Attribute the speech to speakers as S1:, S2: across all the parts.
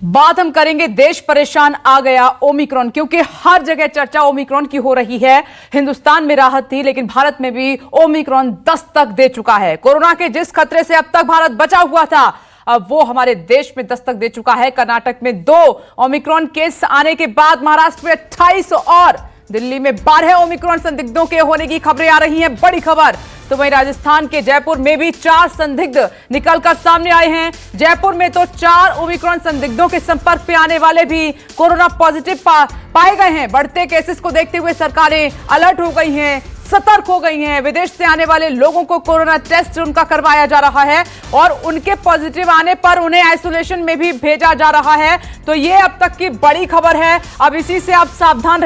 S1: बात हम करेंगे, देश परेशान आ गया ओमिक्रॉन, क्योंकि हर जगह चर्चा ओमिक्रॉन की हो रही है। हिंदुस्तान में राहत थी, लेकिन भारत में भी ओमिक्रॉन दस्तक दे चुका है। कोरोना के जिस खतरे से अब तक भारत बचा हुआ था, अब वो हमारे देश में दस्तक दे चुका है। कर्नाटक में 2 ओमिक्रॉन केस आने के बाद महाराष्ट्र में 28 और दिल्ली में 12 ओमिक्रॉन संदिग्धों के होने की खबरें आ रही हैं। बड़ी खबर तो वहीं राजस्थान के जयपुर में भी 4 संदिग्ध निकलकर सामने आए हैं। जयपुर में तो 4 ओमिक्रॉन संदिग्धों के संपर्क में आने वाले भी कोरोना पॉजिटिव पाए गए हैं। बढ़ते केसेस को देखते हुए सरकारें अलर्ट हो गई हैं, सतर्क हो गई हैं। विदेश से आने वाले लोगों को कोरोना टेस्ट उनका करवाया जा रहा है और उनके पॉजिटिव आने पर उन्हें आइसोलेशन में भी भेजा जा रहा है। तो ये अब तक की बड़ी खबर है। अब इसी से आप सावधान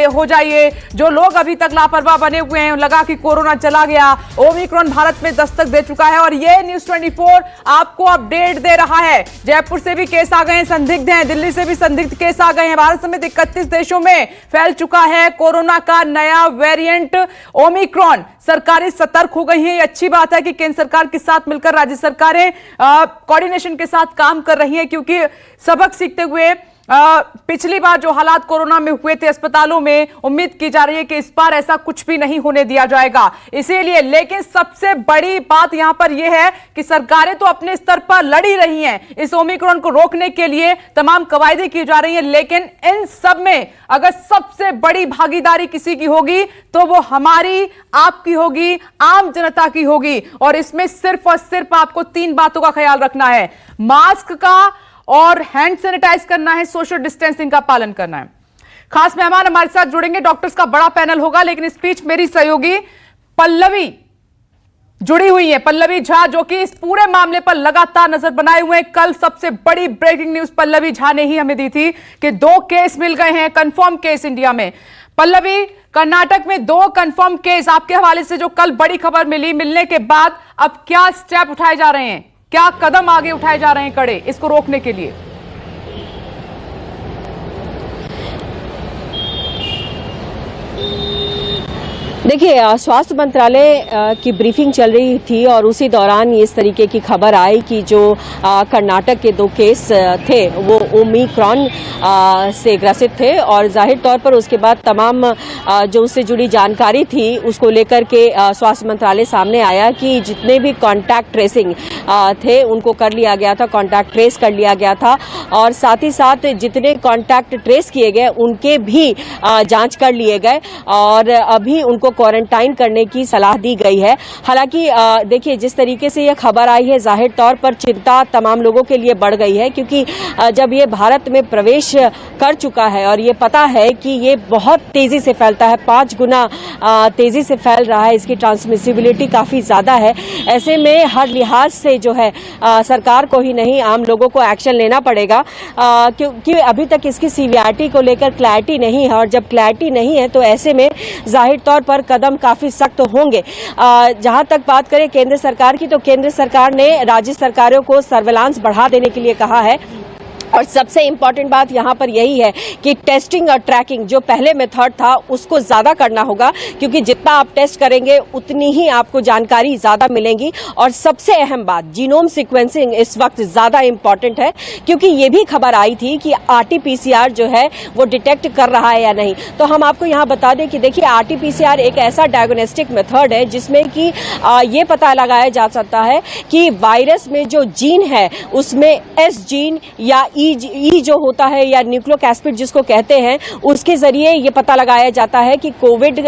S1: हो जाइए। जो लोग अभी तक लापरवाह बने हुए हैं, लगा कि कोरोना चला गया, ओमिक्रॉन भारत में दस्तक दे चुका है। और ये न्यूज़ 24 आपको अपडेट दे रहा है। जयपुर से भी केस आ गए हैं, संदिग्ध हैं। दिल्ली से भी संदिग्ध केस आ गए हैं। भारत समेत 31 देशों में फैल चुका है कोरोना का नया वेरिएंट ओमिक्रॉन। सरकारें सतर्क हो गई हैं। ये अच्छी बात है कि केंद्र सरकार के साथ मिलकर राज्य सरकारें कोऑर्डिनेशन के साथ काम कर रही हैं, क्योंकि सबक सीखते हुए पिछली बार जो हालात कोरोना में हुए थे अस्पतालों में, उम्मीद की जा रही है कि इस बार ऐसा कुछ भी नहीं होने दिया जाएगा। इसीलिए लेकिन सबसे बड़ी बात यहां पर यह है कि सरकारें तो अपने स्तर पर लड़ी रही हैं। इस ओमिक्रॉन को रोकने के लिए तमाम कवायदें की जा रही हैं, लेकिन इन सब में अगर सबसे बड़ी भागीदारी किसी की होगी तो वो हमारी, आपकी होगी, आम जनता की होगी। और इसमें सिर्फ और सिर्फ आपको 3 बातों का ख्याल रखना है। मास्क का और हैंड सैनिटाइज करना है, सोशल डिस्टेंसिंग का पालन करना है। खास मेहमान हमारे साथ जुड़ेंगे, डॉक्टर्स का बड़ा पैनल होगा, लेकिन इस बीच मेरी सहयोगी पल्लवी जुड़ी हुई है। पल्लवी झा, जो कि इस पूरे मामले पर लगातार नजर बनाए हुए हैं। कल सबसे बड़ी ब्रेकिंग न्यूज पल्लवी झा ने ही हमें दी थी कि 2 केस मिल गए हैं, कंफर्म केस इंडिया में। पल्लवी, कर्नाटक में 2 कंफर्म केस आपके हवाले से जो कल बड़ी खबर मिलने के बाद अब क्या स्टेप उठाए जा रहे हैं, क्या कदम आगे उठाए जा रहे हैं कड़े इसको रोकने के लिए?
S2: देखिए, स्वास्थ्य मंत्रालय की ब्रीफिंग चल रही थी और उसी दौरान इस तरीके की खबर आई कि जो कर्नाटक के 2 केस थे वो ओमिक्रॉन से ग्रसित थे। और जाहिर तौर पर उसके बाद तमाम जो उससे जुड़ी जानकारी थी उसको लेकर के स्वास्थ्य मंत्रालय सामने आया कि जितने भी कॉन्टैक्ट ट्रेसिंग थे उनको कर लिया गया था, कॉन्टैक्ट ट्रेस कर लिया गया था। और साथ ही साथ जितने कॉन्टैक्ट ट्रेस किए गए उनके भी जांच कर लिए गए और अभी उनको क्वारंटाइन करने की सलाह दी गई है। हालांकि देखिए, जिस तरीके से यह खबर आई है, जाहिर तौर पर चिंता तमाम लोगों के लिए बढ़ गई है, क्योंकि जब ये भारत में प्रवेश कर चुका है और ये पता है कि ये बहुत तेजी से फैलता है, 5 गुना तेजी से फैल रहा है, इसकी ट्रांसमिसिबिलिटी काफी ज्यादा है। ऐसे में हर लिहाज से जो है सरकार को ही नहीं, आम लोगों को एक्शन लेना पड़ेगा, क्योंकि अभी तक इसकी सीवियरिटी को लेकर क्लैरिटी नहीं है। और जब क्लैरिटी नहीं है तो ऐसे में जाहिर तौर पर कदम काफी सख्त होंगे। जहां तक बात करें केंद्र सरकार की, तो केंद्र सरकार ने राज्य सरकारों को सर्विलांस बढ़ा देने के लिए कहा है। और सबसे इंपॉर्टेंट बात यहां पर यही है कि टेस्टिंग और ट्रैकिंग जो पहले मेथड था उसको ज्यादा करना होगा, क्योंकि जितना आप टेस्ट करेंगे उतनी ही आपको जानकारी ज्यादा मिलेगी। और सबसे अहम बात, जीनोम सीक्वेंसिंग इस वक्त ज्यादा इंपॉर्टेंट है, क्योंकि ये भी खबर आई थी कि RT-PCR जो है वो डिटेक्ट कर रहा है या नहीं। तो हम आपको यहां बता दें कि देखिए, RT-PCR एक ऐसा डायग्नोस्टिक मेथड है जिसमें कि ये पता लगाया जा सकता है कि वायरस में जो जीन है उसमें S जीन या ई जो होता है या न्यूक्लिक एसिड जिसको कहते हैं, उसके जरिए ये पता लगाया जाता है कि कोविड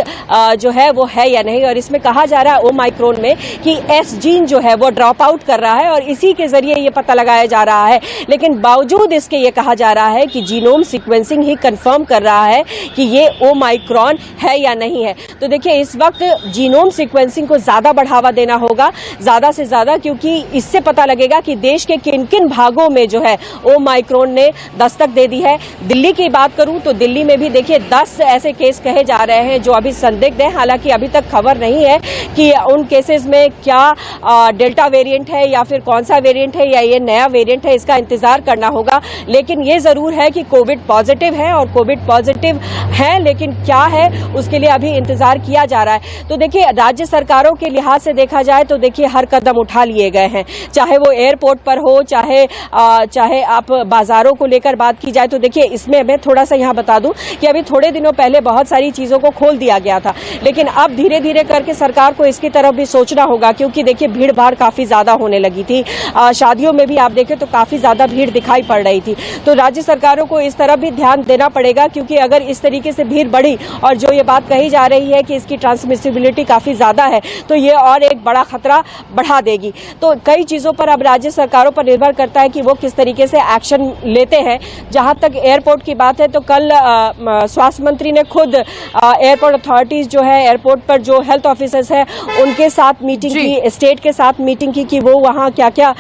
S2: जो है वो है या नहीं। और इसमें कहा जा रहा है ओमाइक्रोन में कि एस जीन जो है वो ड्रॉप आउट कर रहा है और इसी के जरिए ये पता लगाया जा रहा है। लेकिन बावजूद इसके ये कहा जा रहा है कि जीनोम सीक्वेंसिंग ही कंफर्म कर रहा है कि ये ओमाइक्रोन है या नहीं है। तो देखिए, इस वक्त जीनोम सीक्वेंसिंग को ज्यादा बढ़ावा देना होगा, ज्यादा से ज्यादा, क्योंकि इससे पता लगेगा कि देश के किन किन भागों में जो है ओमाइक्रोन ने दस्तक दे दी है। दिल्ली की बात करूं तो दिल्ली में भी देखिए 10 ऐसे केस कहे जा रहे हैं जो अभी संदिग्ध हैं। हालांकि अभी तक खबर नहीं है कि उन केसेस में क्या डेल्टा वेरिएंट है या फिर कौन सा वेरिएंट है या ये नया वेरिएंट है, इसका इंतजार करना होगा। लेकिन ये जरूर है कि कोविड पॉजिटिव है और कोविड पॉजिटिव है, लेकिन क्या है उसके लिए अभी इंतजार किया जा रहा है। तो देखिए, राज्य सरकारों के लिहाज से देखा जाए तो देखिए हर कदम उठा लिए गए हैं, चाहे वो एयरपोर्ट पर हो, चाहे आप बाजारों को लेकर बात की जाए तो देखिए इसमें मैं थोड़ा सा यहाँ बता दूं कि अभी थोड़े दिनों पहले बहुत सारी चीजों को खोल दिया गया था, लेकिन अब धीरे धीरे करके सरकार को इसकी तरफ भी सोचना होगा, क्योंकि देखिए भीड़ भाड़ काफी ज्यादा होने लगी थी। शादियों में भी आप देखें तो काफी ज्यादा भीड़ दिखाई पड़ रही थी। तो राज्य सरकारों को इस तरफ भी ध्यान देना पड़ेगा, क्योंकि अगर इस तरीके से भीड़ बढ़ी और जो ये बात कही जा रही है कि इसकी ट्रांसमिसिबिलिटी काफी ज्यादा है, तो ये और एक बड़ा खतरा बढ़ा देगी। तो कई चीजों पर अब राज्य सरकारों पर निर्भर करता है कि वो किस तरीके से एक्शन लेते हैं। जहां तक एयरपोर्ट की बात है तो कल स्वास्थ्य मंत्री ने खुद एयरपोर्ट अथॉरिटीज जो है, एयरपोर्ट पर जो हेल्थ ऑफिसर्स है उनके साथ मीटिंग की, स्टेट के साथ मीटिंग की कि वो वहां क्या क्या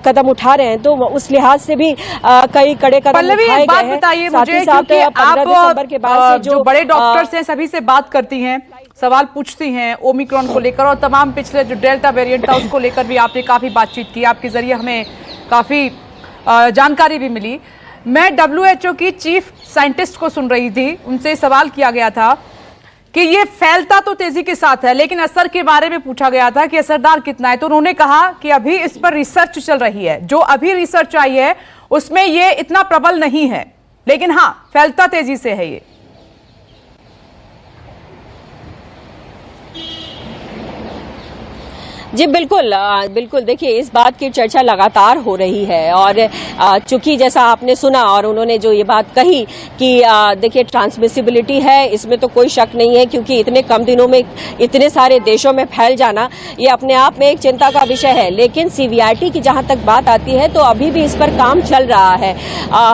S2: कदम उठा रहे हैं। तो उस लिहाज से भी कई कड़े कदम उठाए गए हैं।
S1: बताइए मुझे, क्योंकि आप
S2: के बाद से
S1: जो बड़े डॉक्टर्स हैं सभी से बात करती हैं, सवाल पूछती हैं ओमिक्रॉन को लेकर, और तमाम पिछले जो डेल्टा वेरिएंट था उसको लेकर भी आपने काफी बातचीत की, आपके जरिए हमें काफी जानकारी भी मिली। मैं WHO की चीफ साइंटिस्ट को सुन रही थी, उनसे सवाल किया गया था कि ये फैलता तो तेजी के साथ है, लेकिन असर के बारे में पूछा गया था कि असरदार कितना है, तो उन्होंने कहा कि अभी इस पर रिसर्च चल रही है, जो अभी रिसर्च आई है उसमें ये इतना प्रबल नहीं है, लेकिन हाँ फैलता तेजी से है ये।
S2: जी बिल्कुल बिल्कुल, देखिए इस बात की चर्चा लगातार हो रही है, और चूंकि जैसा आपने सुना और उन्होंने जो ये बात कही कि देखिए ट्रांसमिसिबिलिटी है, इसमें तो कोई शक नहीं है, क्योंकि इतने कम दिनों में इतने सारे देशों में फैल जाना ये अपने आप में एक चिंता का विषय है। लेकिन सीवीआरटी की जहां तक बात आती है तो अभी भी इस पर काम चल रहा है।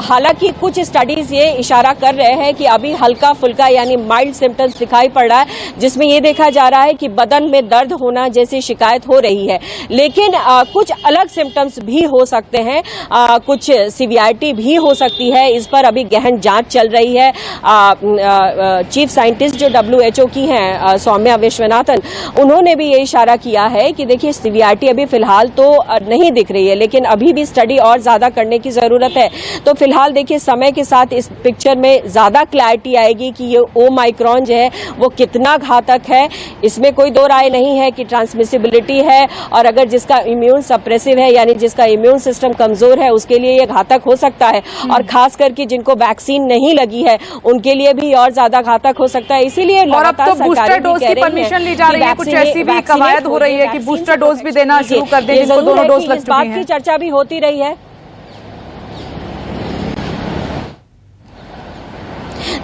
S2: हालांकि कुछ स्टडीज ये इशारा कर रहे हैं कि अभी हल्का फुल्का यानी माइल्ड सिम्टम्स दिखाई पड़ रहा है, जिसमें ये देखा जा रहा है कि बदन में दर्द होना जैसी शिकायत हो रही है। लेकिन कुछ अलग सिम्टम्स भी हो सकते हैं, कुछ सीवीआरटी भी हो सकती है। इस पर अभी गहन जांच चल रही है। चीफ साइंटिस्ट जो WHO की हैं सौम्या विश्वनाथन, उन्होंने भी ये इशारा किया है कि देखिए सीवीआरटी अभी फिलहाल तो नहीं दिख रही है, लेकिन अभी भी स्टडी और ज्यादा करने की जरूरत है। तो फिलहाल देखिए समय के साथ इस पिक्चर में ज्यादा क्लैरिटी आएगी कि ये ओमाइक्रॉन जो है वो कितना घातक है। इसमें कोई दो राय नहीं है कि ट्रांसमिसिबिलिटी है, और अगर जिसका इम्यून सप्रेसिव है यानी जिसका इम्यून सिस्टम कमजोर है उसके लिए ये घातक हो सकता है, और खास करके जिनको वैक्सीन नहीं लगी है उनके लिए भी और ज्यादा घातक हो सकता है। इसीलिए
S1: और अब तो बूस्टर डोज की परमिशन ली जा रही है, कुछ ऐसी भी कवायद हो रही है कि बूस्टर डोज भी देना शुरू कर दें जिनको दोनों डोज लग चुकी हैं।
S2: इस बात की चर्चा भी होती रही है।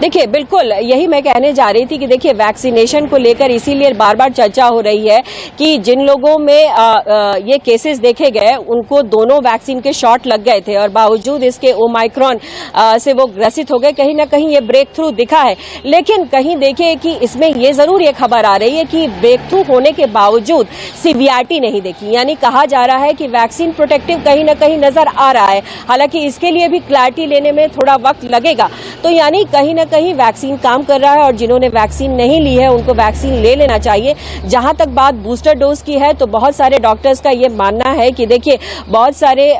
S2: देखिए बिल्कुल यही मैं कहने जा रही थी कि देखिए वैक्सीनेशन को लेकर इसीलिए बार बार चर्चा हो रही है कि जिन लोगों में ये केसेस देखे गए उनको दोनों वैक्सीन के शॉट लग गए थे, और बावजूद इसके ओमाइक्रॉन से वो ग्रसित हो गए। कहीं ना कहीं ये ब्रेक थ्रू दिखा है, लेकिन कहीं देखिए कि इसमें ये जरूर ये खबर आ रही है कि ब्रेक थ्रू होने के बावजूद सीवीआरटी नहीं देखी, यानी कहा जा रहा है कि वैक्सीन प्रोटेक्टिव कहीं ना कहीं नजर आ रहा है। हालांकि इसके लिए भी क्लैरिटी लेने में थोड़ा वक्त लगेगा। तो यानी कहीं ना कहीं वैक्सीन काम कर रहा है, और जिन्होंने वैक्सीन नहीं ली है उनको वैक्सीन ले लेना चाहिए। जहां तक बात बूस्टर डोज की है तो बहुत सारे डॉक्टर्स का ये मानना है कि देखिए बहुत सारे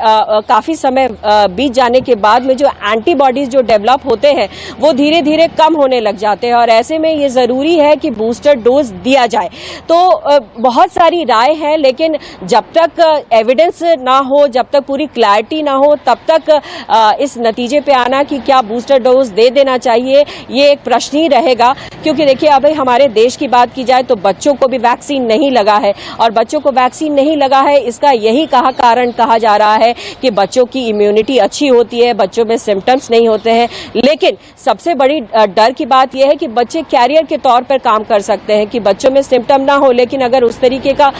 S2: काफी समय बीत जाने के बाद में जो एंटीबॉडीज जो डेवलप होते हैं वो धीरे धीरे कम होने लग जाते हैं, और ऐसे में ये जरूरी है कि बूस्टर डोज दिया जाए। तो बहुत सारी राय है, लेकिन जब तक एविडेंस ना हो, जब तक पूरी क्लैरिटी ना हो, तब तक इस नतीजे पे आना कि क्या बूस्टर डोज दे देना चाहिए ये एक प्रश्न ही रहेगा। क्योंकि देखिए अभी हमारे देश की बात की जाए तो बच्चों को भी वैक्सीन नहीं लगा है, और बच्चों को वैक्सीन नहीं लगा है इसका यही कारण कहा जा रहा है कि बच्चों की इम्यूनिटी अच्छी होती है, बच्चों में सिम्टम्स नहीं होते हैं। लेकिन सबसे बड़ी डर की बात यह है कि बच्चे कैरियर के तौर पर काम कर सकते हैं, कि बच्चों में सिम्टम ना हो, लेकिन अगर उस तरीके का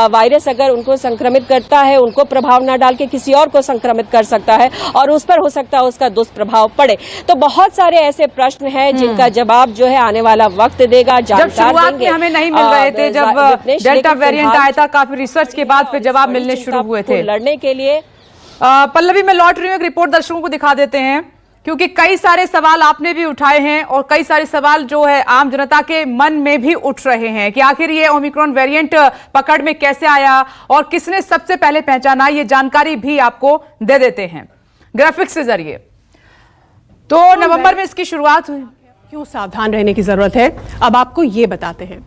S2: वायरस अगर उनको संक्रमित करता है, उनको प्रभाव ना डाल के किसी और को संक्रमित कर सकता है, और उस पर हो सकता है उसका दुष्प्रभाव पड़े। तो बहुत सारे ऐसे प्रश्न हैं जिनका जवाब जो है आने वाला वक्त देगा,
S1: जब शुरुआत में हमें नहीं मिल रहे थे, जब डेल्टा वेरिएंट आया था, काफी रिसर्च के बाद फिर जवाब मिलने शुरू हुए थे
S2: लड़ने के लिए।
S1: पल्लवी, मैं लौट रही हूँ, एक रिपोर्ट दर्शकों को दिखा देते हैं, क्योंकि कई सारे सवाल आपने भी उठाए हैं और कई सारे सवाल जो है आम जनता के मन में भी उठ रहे हैं कि आखिर ये ओमिक्रॉन वेरिएंट पकड़ में कैसे आया और किसने सबसे पहले पहचाना, ये जानकारी भी आपको दे देते हैं ग्राफिक्स के जरिए। तो नवंबर में इसकी शुरुआत हुई।
S3: क्यों सावधान रहने की जरूरत है, अब आपको ये बताते हैं।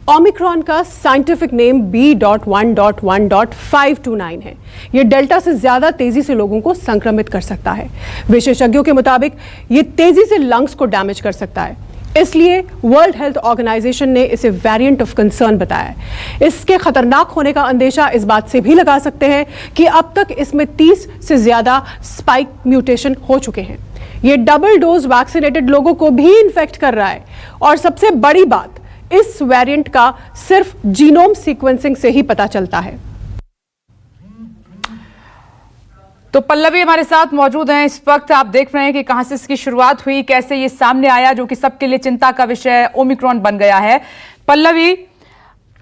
S3: ओमिक्रॉन का साइंटिफिक नेम B.1.1.529 है। यह डेल्टा से ज्यादा तेजी से लोगों को संक्रमित कर सकता है। विशेषज्ञों के मुताबिक यह तेजी से लंग्स को डैमेज कर सकता है, इसलिए वर्ल्ड हेल्थ ऑर्गेनाइजेशन ने इसे वेरिएंट ऑफ कंसर्न बताया है। इसके खतरनाक होने का अंदेशा इस बात से भी लगा सकते हैं कि अब तक इसमें 30 से ज्यादा स्पाइक म्यूटेशन हो चुके हैं। ये डबल डोज वैक्सीनेटेड लोगों को भी इन्फेक्ट कर रहा है और सबसे बड़ी बात, इस वेरिएंट का सिर्फ जीनोम सीक्वेंसिंग से ही पता चलता है।
S1: तो पल्लवी हमारे साथ मौजूद हैं इस वक्त। आप देख रहे हैं कि कहां से इसकी शुरुआत हुई, कैसे ये सामने आया, जो कि सबके लिए चिंता का विषय ओमिक्रॉन बन गया है। पल्लवी,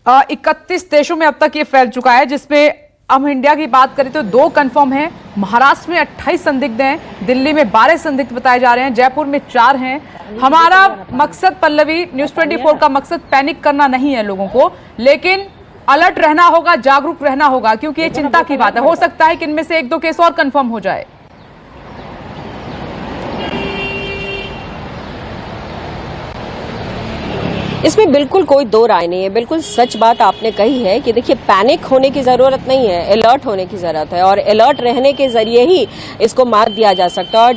S1: 31 देशों में अब तक ये फैल चुका है, जिसमें हम इंडिया की बात करें तो 2 कंफर्म हैं। महाराष्ट्र में 28 संदिग्ध हैं, दिल्ली में 12 संदिग्ध बताए जा रहे हैं, जयपुर में 4 हैं। हमारा मकसद पल्लवी, न्यूज़ 24 का मकसद पैनिक करना नहीं है लोगों को, लेकिन अलर्ट रहना होगा, जागरूक रहना होगा, क्योंकि ये चिंता की बात है। हो सकता है कि इनमें से 1-2 केस और कंफर्म हो जाए।
S2: इसमें बिल्कुल कोई दो राय नहीं है। बिल्कुल सच बात आपने कही है कि देखिए, पैनिक होने की जरूरत नहीं है, अलर्ट होने की जरूरत है, और अलर्ट रहने के जरिए ही इसको मात दिया जा सकता है। और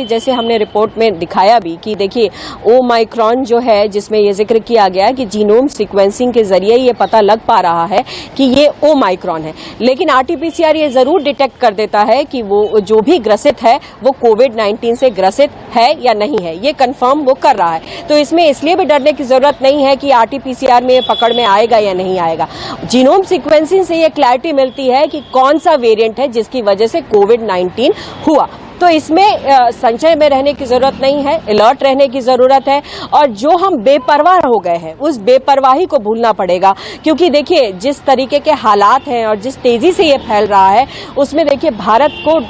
S2: जैसे हमने रिपोर्ट में दिखाया भी कि देखिए, ओमाइक्रॉन जो है, जिसमें ये जिक्र किया गया कि जीनोम सीक्वेंसिंग के जरिए ये पता लग पा रहा है कि ये ओमाइक्रॉन है, लेकिन आरटीपीसीआर ये जरूर डिटेक्ट कर देता है कि वो जो भी ग्रसित है वो कोविड-19 से ग्रसित है या नहीं है, ये कंफर्म वो कर रहा है। तो इसमें इसलिए भी डरने की जरूरत नहीं है कि आरटीपीसीआर में पकड़ में आएगा या नहीं आएगा। जीनोम सीक्वेंसिंग से ये क्लैरिटी मिलती है कि कौन सा वेरिएंट है जिसकी वजह से कोविड-19 हुआ। तो इसमें संशय में रहने की जरूरत नहीं है, अलर्ट रहने की जरूरत है। और जो हम बेपरवाह हो गए हैं, उस बेपरवाही को भूलना पड़ेगा, क्योंकि देखिए, जिस तरीके के हालात हैं और जिस तेजी से ये फैल रहा है, उसमें देखिए भारत को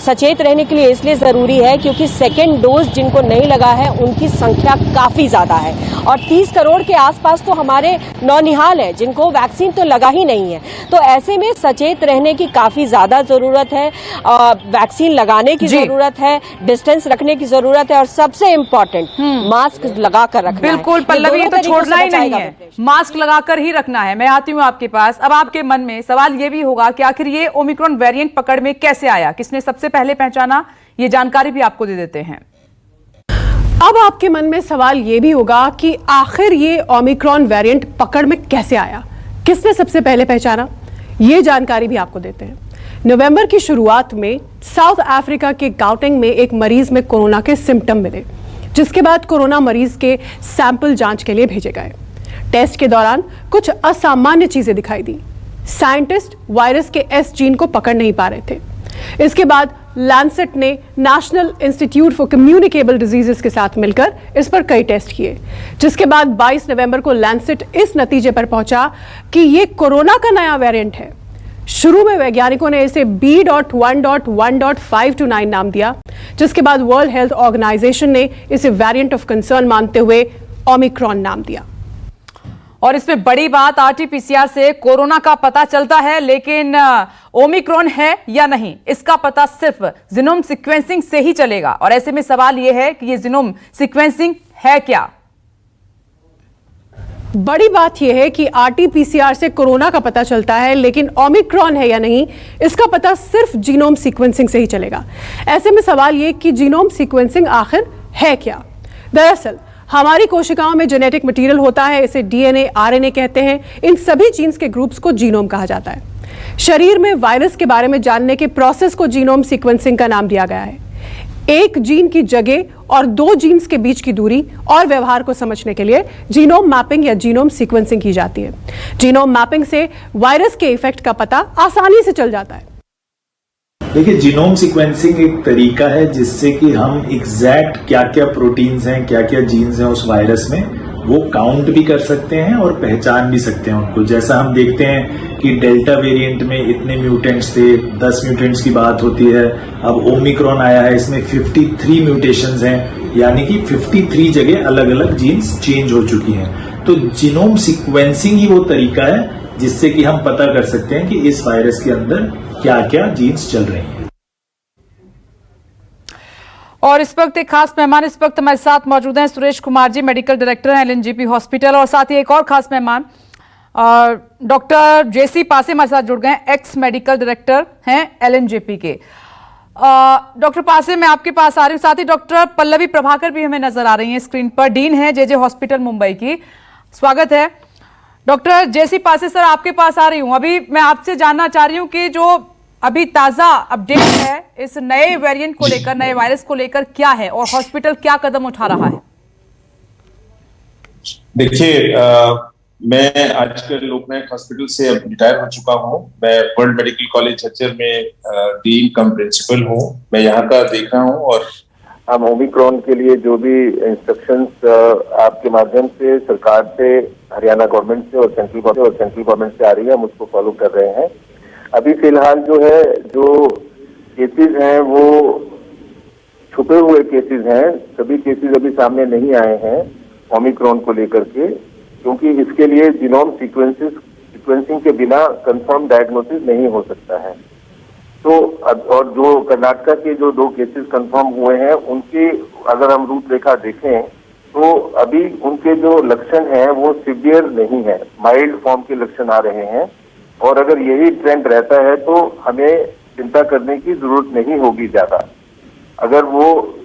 S2: सचेत रहने के लिए इसलिए जरूरी है क्योंकि सेकेंड डोज जिनको नहीं लगा है उनकी संख्या काफी ज्यादा है, और 30 करोड़ के आसपास तो हमारे नौनिहाल है जिनको वैक्सीन तो लगा ही नहीं है। तो ऐसे में सचेत रहने की काफी ज्यादा जरूरत है, वैक्सीन लगाने की जरूरत है, डिस्टेंस रखने की जरूरत है, और सबसे इम्पोर्टेंट मास्क लगाकर रखना है।
S1: बिल्कुल पल्लवी, ये तो छोड़ना ही नहीं है, मास्क लगाकर ही रखना है। मैं आती हूँ आपके पास। अब आपके मन में सवाल ये भी होगा कि आखिर ये ओमिक्रॉन वेरिएंट पकड़ में कैसे आया, किसने सबसे पहले पहचाना, ये जानकारी भी आपको दे देते हैं।
S3: अब आपके मन में सवाल यह भी होगा कि आखिर ये ओमिक्रॉन वेरिएंट पकड़ में कैसे आया, किसने सबसे पहले पहचाना, ये जानकारी भी आपको देते हैं। नवंबर की शुरुआत में साउथ अफ्रीका के गाउटेंग में एक मरीज में कोरोना के सिम्टम मिले, जिसके बाद कोरोना मरीज के सैंपल जांच के लिए भेजे गए। टेस्ट के दौरान कुछ असामान्य चीजें दिखाई दी। साइंटिस्ट वायरस के एस जीन को पकड़ नहीं पा रहे थे। इसके बाद लैंसेट ने national institute for communicable diseases के साथ मिलकर इस पर कई टेस्ट किए, जिसके बाद 22 नवंबर को लैंसेट इस नतीजे पर पहुंचा कि यह कोरोना का नया वेरिएंट है। शुरू में वैज्ञानिकों ने इसे B.1.1.529 नाम दिया, जिसके बाद वर्ल्ड हेल्थ ऑर्गेनाइजेशन ने इसे वेरिएंट ऑफ कंसर्न मानते हुए ओमिक्रॉन नाम दिया।
S1: और इसमें बड़ी बात, आरटीपीसीआर से कोरोना का पता चलता है, लेकिन ओमिक्रॉन है या नहीं, इसका पता सिर्फ जीनोम सीक्वेंसिंग से ही चलेगा। और ऐसे में सवाल यह है कि यह जीनोम सीक्वेंसिंग है क्या?
S3: बड़ी बात यह है कि आरटीपीसीआर से कोरोना का पता चलता है, लेकिन ओमिक्रॉन है या नहीं, इसका पता सिर्फ जीनोम सीक्वेंसिंग से ही चलेगा। ऐसे में सवाल यह कि जीनोम सीक्वेंसिंग आखिर है क्या? दरअसल हमारी कोशिकाओं में जेनेटिक मटेरियल होता है, इसे डीएनए, आरएनए कहते हैं। इन सभी जीन्स के ग्रुप्स को जीनोम कहा जाता है। शरीर में वायरस के बारे में जानने के प्रोसेस को जीनोम सीक्वेंसिंग का नाम दिया गया है। एक जीन की जगह और 2 जीन्स के बीच की दूरी और व्यवहार को समझने के लिए जीनोम मैपिंग या जीनोम सीक्वेंसिंग की जाती है। जीनोम मैपिंग से वायरस के इफेक्ट का पता आसानी से चल जाता है।
S4: देखिए, जीनोम सीक्वेंसिंग एक तरीका है जिससे कि हम एग्जैक्ट क्या क्या प्रोटीन्स हैं, क्या क्या जीन्स हैं उस वायरस में, वो काउंट भी कर सकते हैं और पहचान भी सकते हैं उनको। जैसा हम देखते हैं कि डेल्टा वेरिएंट में इतने म्यूटेंट्स थे, 10 म्यूटेंट्स की बात होती है। अब ओमिक्रॉन आया है, इसमें 53 म्यूटेशंस हैं, यानी कि 53 जगह अलग अलग जीन्स चेंज हो चुकी हैं। तो जीनोम सीक्वेंसिंग ही वो तरीका है जिससे कि हम पता कर सकते हैं कि इस वायरस के अंदर क्या क्या जीन्स चल रही हैं।
S1: और इस वक्त एक खास मेहमान इस वक्त हमारे साथ मौजूद हैं, सुरेश कुमार जी, मेडिकल डायरेक्टर हैं एलएनजेपी हॉस्पिटल, और साथ ही एक और खास मेहमान डॉक्टर जेसी पासे हमारे साथ जुड़ गए हैं, एक्स मेडिकल डायरेक्टर हैं एलएनजेपी के। डॉक्टर पासे, मैं आपके पास आ रही हूँ। साथ ही डॉक्टर पल्लवी प्रभाकर भी हमें नजर आ रही हैं स्क्रीन पर, डीन है जेजे हॉस्पिटल मुंबई की। स्वागत है डॉक्टर जेसी पासे सर, आपके पास आ रही हूँ। अभी मैं आपसे जानना चाह रही हूँ कि जो अभी ताजा अपडेट है इस नए वेरिएंट को लेकर, नए वायरस को लेकर क्या है और हॉस्पिटल क्या कदम उठा रहा है?
S5: देखिए, मैं आजकल लोकनायक हॉस्पिटल से अब रिटायर हो चुका हूं। मैं वर्ल्ड मेडिकल कॉलेज झज्जर में डीन कम प्रिंसिपल हूं। मैं यहाँ का देख रहा हूं और
S6: हम ओमिक्रॉन के लिए जो भी इंस्ट्रक्शंस आपके माध्यम से सरकार से, हरियाणा गवर्नमेंट से और सेंट्रल गवर्नमेंट से आ रही है, हम उसको फॉलो कर रहे हैं। अभी फिलहाल जो है, जो केसेस हैं वो छुपे हुए केसेस हैं, सभी केसेस अभी सामने नहीं आए हैं ओमिक्रॉन को लेकर के, क्योंकि इसके लिए जीनोम सीक्वेंसिंग के बिना कंफर्म डायग्नोसिस नहीं हो सकता है। तो और जो कर्नाटक के जो 2 केसेस कंफर्म हुए हैं, उनकी अगर हम रूपरेखा देखें तो अभी उनके जो लक्षण हैं वो सीवियर नहीं है, माइल्ड फॉर्म के लक्षण आ रहे हैं। और अगर यही ट्रेंड रहता है तो हमें चिंता करने की जरूरत नहीं होगी ज्यादा। अगर वो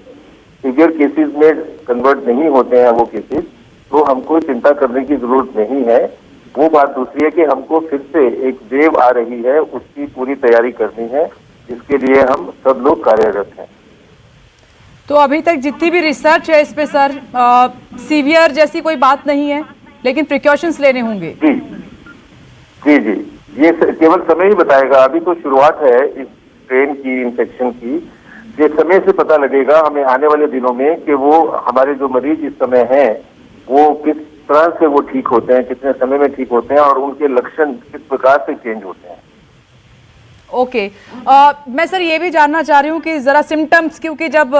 S6: सीवियर केसेस में कन्वर्ट नहीं होते हैं वो केसेस, तो हमको चिंता करने की जरूरत नहीं है। वो बात दूसरी है कि हमको फिर से एक वेव आ रही है, उसकी पूरी तैयारी करनी है, इसके लिए हम सब लोग कार्यरत हैं।
S1: तो अभी तक जितनी भी रिसर्च है इस पे सर, सीवियर जैसी कोई बात नहीं है, लेकिन प्रिकॉशंस लेने होंगे।
S6: जी जी जी, ये केवल समय ही बताएगा। अभी तो शुरुआत है इस ट्रेन की, इन्फेक्शन की। ये समय से पता लगेगा हमें आने वाले दिनों में कि वो हमारे जो मरीज इस समय हैं वो किस तरह से वो ठीक होते हैं, कितने समय में ठीक होते हैं और उनके लक्षण किस प्रकार से चेंज होते हैं।
S1: ओके, मैं सर ये भी जानना चाह रही हूँ कि जरा सिम्टम्स, क्योंकि जब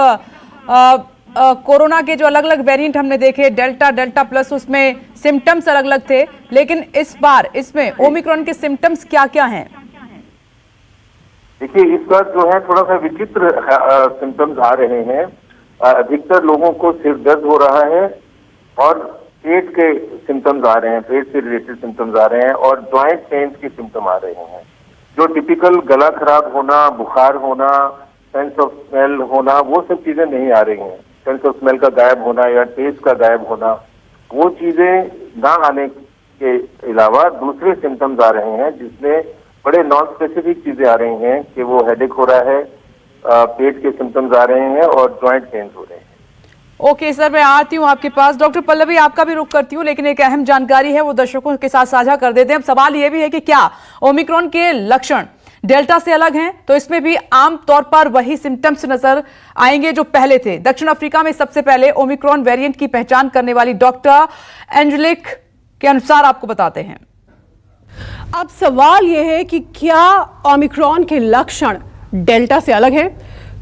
S1: कोरोना के जो अलग अलग वेरिएंट हमने देखे, डेल्टा प्लस, उसमें सिम्टम्स अलग अलग थे, लेकिन इस बार इसमें ओमिक्रॉन के सिम्टम्स क्या क्या हैं?
S6: देखिए, इस बार जो है थोड़ा सा विचित्र सिम्टम्स आ रहे हैं। अधिकतर लोगों को सिर दर्द हो रहा है और पेट के सिम्टम्स आ रहे हैं, पेट से रिलेटेड सिम्टम्स आ रहे हैं और जॉइंट पेन्स के सिम्टम आ रहे हैं। जो टिपिकल गला खराब होना, बुखार होना, सेंस ऑफ स्मेल होना, वो सब चीजें नहीं आ रही हैं। सेंस ऑफ स्मेल का गायब होना या टेस्ट का गायब होना, वो चीजें ना आने के अलावा दूसरे सिम्टम्स आ रहे हैं, जिसमें बड़े नॉन स्पेसिफिक चीजें आ रही हैं कि वो हेडेक हो रहा है, पेट के सिम्टम्स आ रहे हैं और जॉइंट पेन्स हो रहे हैं।
S1: ओके सर, मैं आती हूँ आपके पास। डॉक्टर पल्लवी, आपका भी रुख करती हूँ, लेकिन एक अहम जानकारी है वो दर्शकों के साथ साझा कर देते हैं। अब सवाल ये भी है कि क्या ओमिक्रॉन के लक्षण डेल्टा से अलग हैं? तो इसमें भी आम तौर पर वही सिम्टम्स नजर आएंगे जो पहले थे। दक्षिण अफ्रीका में सबसे पहले ओमिक्रॉन वेरिएंट की पहचान करने वाली डॉक्टर एंजेलिक के अनुसार आपको बताते हैं।
S3: अब सवाल यह है कि क्या ओमिक्रॉन के लक्षण डेल्टा से अलग हैं?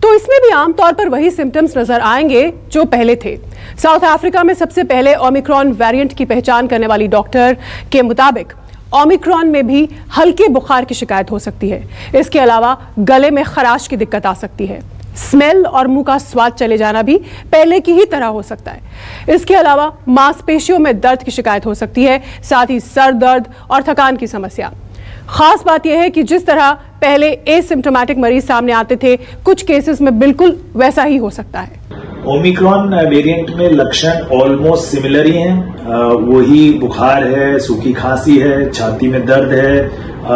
S3: तो इसमें भी आमतौर पर वही सिम्टम्स नजर आएंगे जो पहले थे। साउथ अफ्रीका में सबसे पहले ओमिक्रॉन वेरिएंट की पहचान करने वाली डॉक्टर के मुताबिक ओमिक्रॉन में भी हल्के बुखार की शिकायत हो सकती है। इसके अलावा गले में खराश की दिक्कत आ सकती है। स्मेल और मुंह का स्वाद चले जाना भी पहले की ही तरह हो सकता है। इसके अलावा मांसपेशियों में दर्द की शिकायत हो सकती है, साथ ही सर दर्द और थकान की समस्या। खास बात यह है कि जिस तरह पहले एसिम्प्टोमेटिक मरीज सामने आते थे, कुछ केसेस में बिल्कुल वैसा ही हो सकता है।
S4: ओमिक्रॉन वेरिएंट में लक्षण ऑलमोस्ट सिमिलर ही हैं। वही बुखार है, सूखी खांसी है, छाती में दर्द है,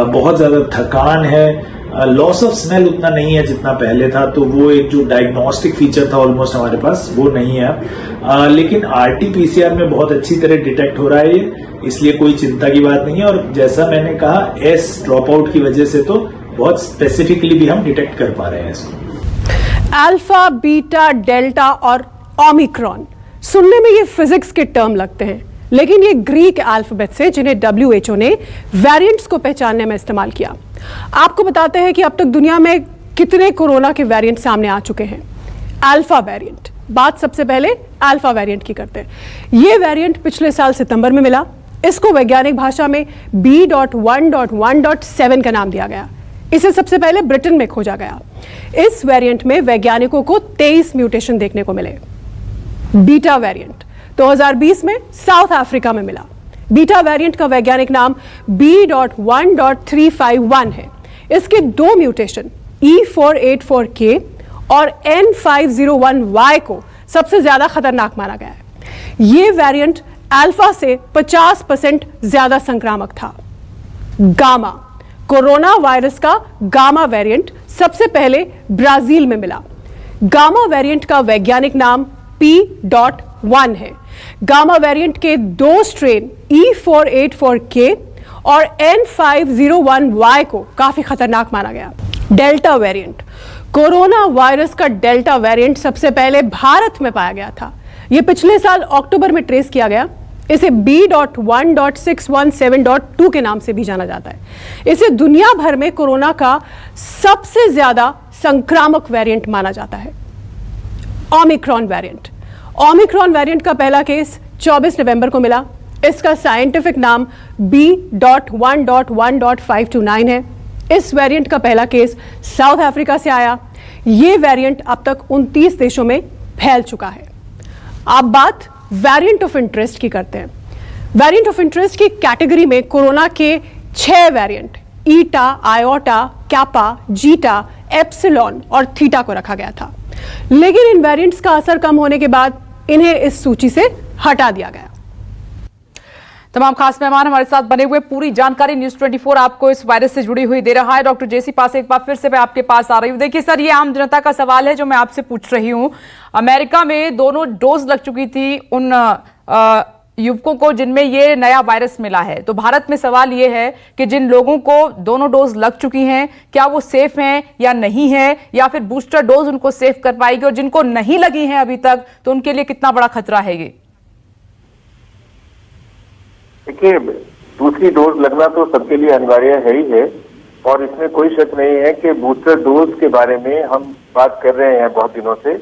S4: बहुत ज्यादा थकान है, लॉस ऑफ स्मेल उतना नहीं है जितना पहले था। तो वो एक जो डायग्नोस्टिक फीचर था ऑलमोस्ट हमारे पास, वो नहीं है। लेकिन आरटी-पीसीआर में बहुत अच्छी तरह डिटेक्ट हो रहा है ये, इसलिए कोई चिंता की बात नहीं है। और जैसा मैंने कहा, एस ड्रॉप आउट की वजह से तो बहुत स्पेसिफिकली भी हम डिटेक्ट कर पा रहे हैं इसको।
S3: अल्फा, बीटा, डेल्टा और ओमिक्रॉन, सुनने में ये फिजिक्स के टर्म लगते हैं, लेकिन ये ग्रीक अल्फाबेट से जिन्हें WHO ने वेरिएंट्स को पहचानने में इस्तेमाल किया। आपको बताते हैं कि अब तक दुनिया में कितने कोरोना के वेरिएंट सामने आ चुके हैं। अल्फा वेरिएंट, बात सबसे पहले अल्फा वेरिएंट की करते हैं। ये वेरिएंट पिछले साल सितंबर में मिला। इसको वैज्ञानिक भाषा में B.1.1.7 का नाम दिया गया। इसे सबसे पहले ब्रिटेन में खोजा गया। इस वेरिएंट में वैज्ञानिकों को 23 म्यूटेशन देखने को मिले। बीटा वेरिएंट 2020 में साउथ अफ्रीका में मिला। बीटा वेरिएंट का वैज्ञानिक नाम B.1.351 है। इसके 2 म्यूटेशन E484K और N501Y को सबसे ज्यादा खतरनाक माना गया है। यह वेरिएंट अल्फा से 50% ज्यादा संक्रामक था। गामा, कोरोना वायरस का गामा वेरिएंट सबसे पहले ब्राजील में मिला। गामा वेरिएंट का वैज्ञानिक नाम P.1 है। गामा वेरिएंट के 2 स्ट्रेन E484K और N501Y को काफी खतरनाक माना गया। डेल्टा वेरिएंट, कोरोना वायरस का डेल्टा वेरिएंट सबसे पहले भारत में पाया गया था। यह पिछले साल अक्टूबर में ट्रेस किया गया। इसे B.1.617.2 के नाम से भी जाना जाता है। इसे दुनिया भर में कोरोना का सबसे ज्यादा संक्रामक वेरिएंट माना जाता है। ओमिक्रॉन वेरिएंट, ओमिक्रॉन वेरिएंट का पहला केस 24 नवंबर को मिला। इसका साइंटिफिक नाम B.1.1.529 है। इस वेरिएंट का पहला केस साउथ अफ्रीका से आया। यह वेरिएंट अब तक 29 देशों में फैल चुका है। अब बात वेरिएंट ऑफ इंटरेस्ट की करते हैं। वेरिएंट ऑफ इंटरेस्ट की कैटेगरी में कोरोना के 6 वेरिएंट ईटा, आयोटा, कैपा, जीटा, एप्सिलॉन और थीटा को रखा गया था, लेकिन इन वेरिएंट्स का असर कम होने के बाद इन्हें इस सूची से हटा दिया गया।
S1: तमाम खास मेहमान हमारे साथ बने हुए, पूरी जानकारी न्यूज़ 24 आपको इस वायरस से जुड़ी हुई दे रहा है। डॉक्टर जेसी पास एक बार फिर से मैं आपके पास आ रही हूं। देखिए सर, ये आम जनता का सवाल है जो मैं आपसे पूछ रही हूं। अमेरिका में दोनों डोज लग चुकी थी उन युवकों को जिनमें ये नया वायरस मिला है, तो भारत में सवाल ये है कि जिन लोगों को दोनों डोज लग चुकी हैं, क्या वो सेफ हैं या नहीं है, या फिर बूस्टर डोज उनको सेफ कर पाएगी, और जिनको नहीं लगी हैं अभी तक तो उनके लिए कितना बड़ा खतरा है ये?
S6: देखिए, दूसरी डोज लगना तो सबके लिए अनिवार्य है ही है, और इसमें कोई शक नहीं है कि बूस्टर डोज के बारे में हम बात कर रहे हैं बहुत दिनों से,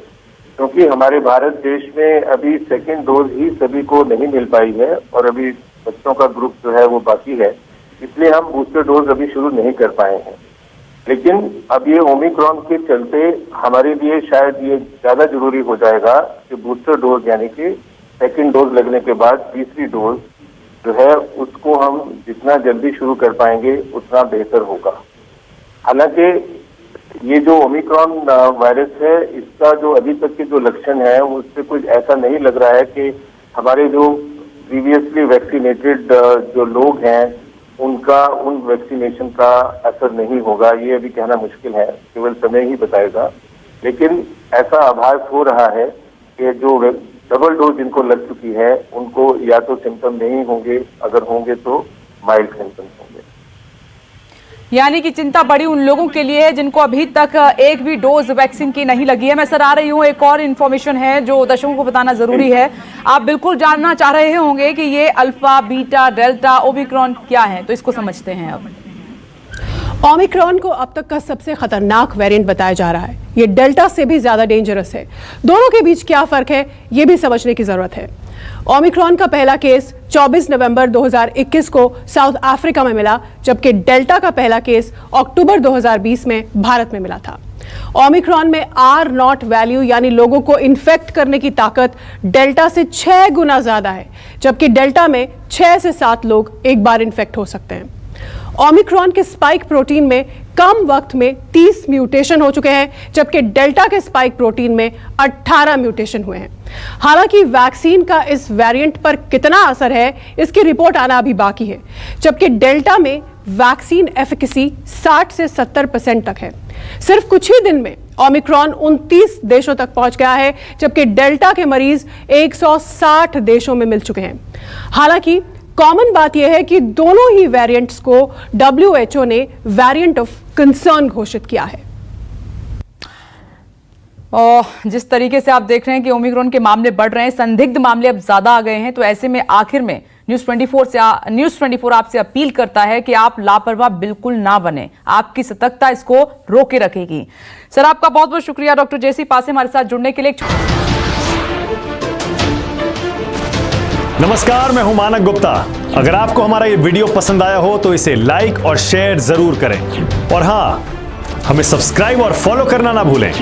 S6: क्योंकि हमारे भारत देश में अभी सेकेंड डोज ही सभी को नहीं मिल पाई है और अभी बच्चों का ग्रुप जो है वो बाकी है, इसलिए हम बूस्टर डोज अभी शुरू नहीं कर पाए हैं। लेकिन अब ये ओमिक्रॉन के चलते हमारे लिए शायद ये ज्यादा जरूरी हो जाएगा कि बूस्टर डोज यानी कि सेकेंड डोज लगने के बाद तीसरी डोज जो है उसको हम जितना जल्दी शुरू कर पाएंगे उतना बेहतर होगा। हालांकि ये जो ओमिक्रॉन वायरस है, इसका जो अभी तक के जो लक्षण है उससे कुछ ऐसा नहीं लग रहा है कि हमारे जो प्रीवियसली वैक्सीनेटेड जो लोग हैं उनका उन वैक्सीनेशन का असर नहीं होगा। ये अभी कहना मुश्किल है, केवल समय ही बताएगा। लेकिन ऐसा आभास हो रहा है कि जो डबल डोज जिनको लग चुकी है उनको या तो सिम्टम नहीं होंगे, अगर होंगे तो माइल्ड सिम्टम्स होंगे।
S1: यानी कि चिंता बड़ी उन लोगों के लिए है जिनको अभी तक एक भी डोज वैक्सीन की नहीं लगी है। मैं सर आ रही हूँ, एक और इन्फॉर्मेशन है जो दर्शकों को बताना जरूरी है। आप बिल्कुल जानना चाह रहे होंगे कि ये अल्फा, बीटा, डेल्टा, ओमिक्रॉन क्या है, तो इसको समझते हैं। अब
S3: ओमिक्रॉन को अब तक का सबसे खतरनाक वेरिएंट बताया जा रहा है। ये डेल्टा से भी ज्यादा डेंजरस है। दोनों के बीच क्या फर्क है ये भी समझने की जरूरत है। ओमिक्रॉन का पहला केस 24 नवंबर 2021 को साउथ अफ्रीका में मिला, जबकि डेल्टा का पहला केस अक्टूबर 2020 में भारत में मिला था। ओमिक्रॉन में R0 वैल्यू यानी लोगों को इन्फेक्ट करने की ताकत डेल्टा से 6 गुना ज्यादा है, जबकि डेल्टा में 6 से 7 लोग एक बार इन्फेक्ट हो सकते हैं। ओमिक्रॉन के स्पाइक प्रोटीन में कम वक्त में 30 म्यूटेशन हो चुके हैं, जबकि डेल्टा के स्पाइक प्रोटीन में 18 म्यूटेशन हुए हैं। हालांकि वैक्सीन का इस वेरिएंट पर कितना असर है इसकी रिपोर्ट आना अभी बाकी है, जबकि डेल्टा में वैक्सीन एफिकेसी 60 से 70% तक है। सिर्फ कुछ ही दिन में ओमिक्रॉन 29 देशों तक पहुंच गया है, जबकि डेल्टा के मरीज 160 देशों में मिल चुके हैं। हालांकि कॉमन बात यह है कि दोनों ही वेरिएंट्स को WHO ने वेरिएंट ऑफ कंसर्न घोषित किया है।
S1: और जिस तरीके से आप देख रहे हैं कि ओमिक्रॉन के मामले बढ़ रहे हैं, संदिग्ध मामले अब ज्यादा आ गए हैं, तो ऐसे में आखिर में न्यूज़ 24 आपसे अपील करता है कि आप लापरवाह बिल्कुल ना बने। आपकी सतर्कता इसको रोके रखेगी। सर, आपका बहुत बहुत शुक्रिया डॉक्टर जेसी पासे हमारे साथ जुड़ने के लिए।
S7: नमस्कार, मैं हूं मानक गुप्ता। अगर आपको हमारा ये वीडियो पसंद आया हो तो इसे लाइक और शेयर जरूर करें और हाँ, हमें सब्सक्राइब और फॉलो करना ना भूलें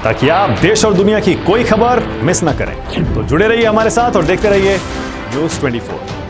S7: ताकि आप देश और दुनिया की कोई खबर मिस ना करें। तो जुड़े रहिए हमारे साथ और देखते रहिए न्यूज़ 24।